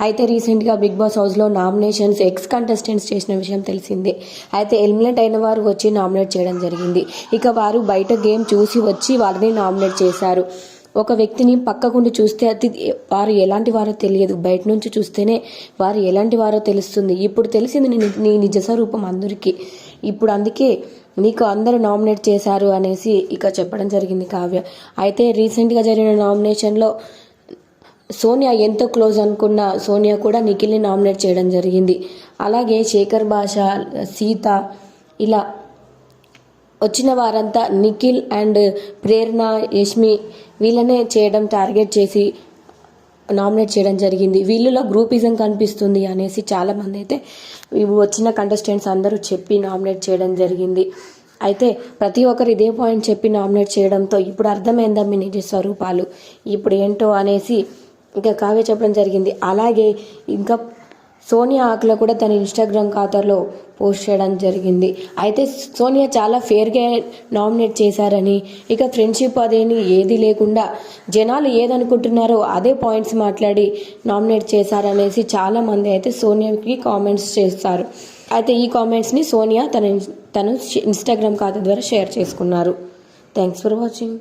అయితే రీసెంట్గా big boss హౌస్లో నామినేషన్స్ ఎక్స్ కంటెస్టెంట్స్ చేసిన విషయం తెలిసిందే. అయితే ఎలిమినేట్ అయిన వారు వచ్చి నామినేట్ చేయడం జరిగింది. ఇక వారు బయట గేమ్ చూసి వచ్చి వారిని నామినేట్ చేశారు. ఒక వ్యక్తిని పక్కకుండి చూస్తే అది వారు ఎలాంటి వారో తెలియదు, బయట నుంచి చూస్తేనే వారు ఎలాంటి వారో తెలుస్తుంది. ఇప్పుడు తెలిసింది నీ నిజ స్వరూపం అందరికీ. ఇప్పుడు అందుకే నీకు అందరూ నామినేట్ చేశారు అనేసి ఇక చెప్పడం జరిగింది కావ్య. అయితే రీసెంట్గా జరిగిన నామినేషన్లో సోనియా ఎంతో క్లోజ్ అనుకున్న సోనియా కూడా నిఖిల్ని నామినేట్ చేయడం జరిగింది. అలాగే శేఖర్ భాష, సీత ఇలా వచ్చిన వారంతా నిఖిల్ అండ్ ప్రేరణ, యష్మి వీళ్ళనే చేయడం టార్గెట్ చేసి నామినేట్ చేయడం జరిగింది. వీళ్ళలో గ్రూపిజం కనిపిస్తుంది అనేసి చాలామంది అయితే వచ్చిన కంటెస్టెంట్స్ అందరూ చెప్పి నామినేట్ చేయడం జరిగింది. అయితే ప్రతి ఒక్కరు ఇదే పాయింట్ చెప్పి నామినేట్ చేయడంతో ఇప్పుడు అర్థమైందా మీ నిజ స్వరూపాలు ఇప్పుడు ఏంటో అనేసి ఇంకా కావ్య చెప్పడం జరిగింది. అలాగే ఇంకా సోనియా ఆకుల కూడా తన ఇన్స్టాగ్రామ్ ఖాతాలో పోస్ట్ చేయడం జరిగింది. అయితే సోనియా చాలా ఫేర్గా నామినేట్ చేశారని, ఇక ఫ్రెండ్షిప్ అదేని ఏది లేకుండా జనాలు ఏదనుకుంటున్నారో అదే పాయింట్స్ మాట్లాడి నామినేట్ చేశారనేసి చాలామంది అయితే సోనియాకి కామెంట్స్ చేస్తారు. అయితే ఈ కామెంట్స్ని సోనియా తన ఇన్స్టాగ్రామ్ ఖాతా ద్వారా షేర్ చేసుకున్నారు. Thanks for watching.